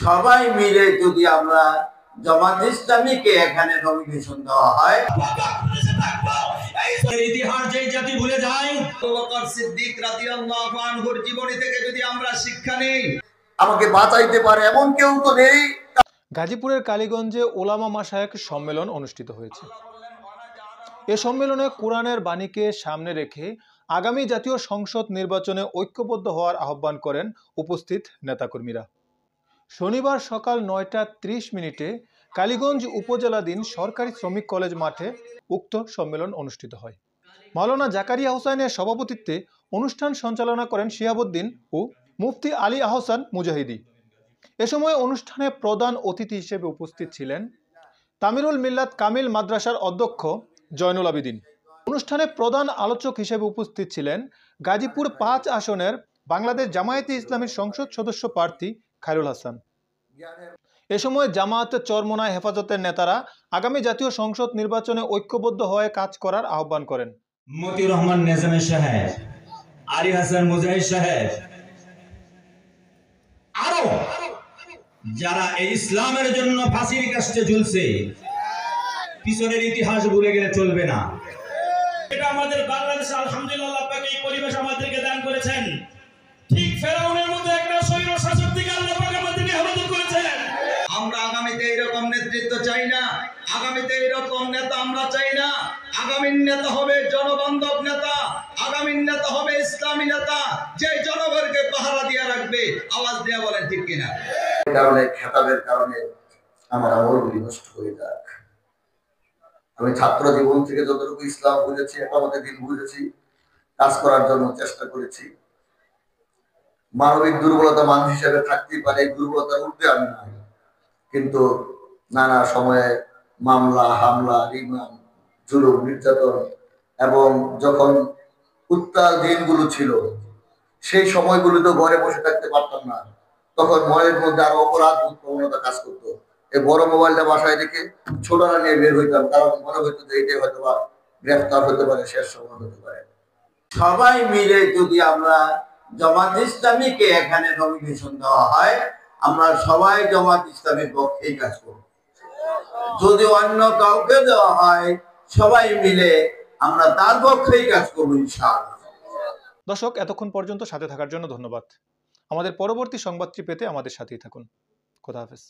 সবাই মিলে যদি আমরা জামাত ইসলামীকে এখানে নমিনেশন দেওয়া হয়, ইতিহাস যেই জাতি ভুলে যায়, আবু বকর সিদ্দিক রাদিয়াল্লাহু আনহুর জীবনী থেকে যদি আমরা শিক্ষা নেই, আমাকে বাঁচাইতে পারে এমন কেউ তো নেই। গাজীপুরের কালীগঞ্জে ওলামা মাশায়েখ সম্মেলন অনুষ্ঠিত হয়েছে। এ সম্মেলনে কোরআনের বাণীকে সামনে রেখে আগামী জাতীয় সংসদ নির্বাচনে ঐক্যবদ্ধ হওয়ার আহ্বান করেন উপস্থিত নেতাকর্মীরা। শনিবার সকাল ৯টা ৩০ কালীগঞ্জ উপজেলাধীন সরকারি শ্রমিক কলেজ মাঠে উক্ত সম্মেলন অনুষ্ঠিত হয়। মাওলানা জাকারিয়া হোসাইনের সভাপতিত্বে অনুষ্ঠান সঞ্চালনা করেন শিহাবুদ্দিন ও মুফতি আলী আহসান মুজাহিদি। এ সময় অনুষ্ঠানে প্রধান অতিথি হিসেবে উপস্থিত ছিলেন তামিরুল মিল্লাত কামিল মাদ্রাসার অধ্যক্ষ জয়নুল আবেদিন। অনুষ্ঠানে প্রধান আলোচক হিসেবে উপস্থিত ছিলেন গাজীপুর ৫ আসনের বাংলাদেশ জামায়াতে ইসলামীর সংসদ সদস্য প্রার্থী খায়রুল হাসান। এ সময় জামায়াত চরমোনাই হেফাজতের নেতারা আগামী জাতীয় সংসদ নির্বাচনে ঐক্যবদ্ধ হয়ে কাজ করার আহ্বান করেন। মতিউর রহমান নেজামী সাহেব, আলী হাসান মুজাহিদ সাহেব, আরো যারা এই ইসলামের জন্য ফাঁসির কাস্টে ঝুলছে, পিছনের ইতিহাস ভুলে গেলে চলবে না। এটা আমাদের বাংলাদেশে আলহামদুলিল্লাহ আল্লাহ পাক এই পরিবেশ আমাদেরকে দান করেছেন। ঠিক ফেরাউনের মতো একটা স্বৈর শাসক থেকে আল্লাহ পাক আমাদেরকে হেফাজত করেছেন। আমরা আগামীতে এইরকম নেতৃত্ব চাই না, আগামীতে এইরকম নেতা আমরা চাই না। আগামীর নেতা হবে জনবান্ধব নেতা, আগামীর নেতা হবে ইসলামী নেতা, যে জনগণকে পাহারা দিয়ে রাখবে। আওয়াজ দিয়ে বলেন ঠিক কিনা? কারণে খেতাবের কারণে আমার আমলগুলি নষ্ট হয়ে যাক। আমি ছাত্র জীবন থেকে যতটুকু ইসলাম বুঝেছি, একামতে দিন বুঝেছি, কাজ করার জন্য চেষ্টা করেছি। মানবিক দুর্বলতা মানুষ হিসেবে থাকতেই পারে, দুর্বলতার ঊর্ধ্বে আমি নাই। কিন্তু নানা সময়ে মামলা, হামলা, রিমান্ড, জুলুম, নির্যাতন এবং যখন উত্তাল দিনগুলো ছিল, সেই সময়গুলো ঘরে বসে থাকতে পারতাম না। তখন মনের মধ্যে আরো অপরাধ প্রবণতা কাজ করতো। এই বড় মোবাইলটা বাসায় রেখে ছোটরা নিয়ে বের হইতাম, কারণ মনে হইতো যে এটাই হয়তো বা গ্রেফতার হতে পারে, শেষ সময় হতে পারে। সবাই মিলে যদি আমরা জামাত ইসলামীকে এখানে নমিনেশন দেওয়া হয়, আমরা সবাই জামাত ইসলামীর পক্ষেই কাজ করব। যদি অন্য কাউকে দেওয়া হয়, সবাই মিলে আমরা তার পক্ষেই কাজ করবো ইনশাআল্লাহ। দর্শক, এতক্ষণ পর্যন্ত সাথে থাকার জন্য ধন্যবাদ। আমাদের পরবর্তী সংবাদটি পেতে আমাদের সাথেই থাকুন। খোদা হাফেজ।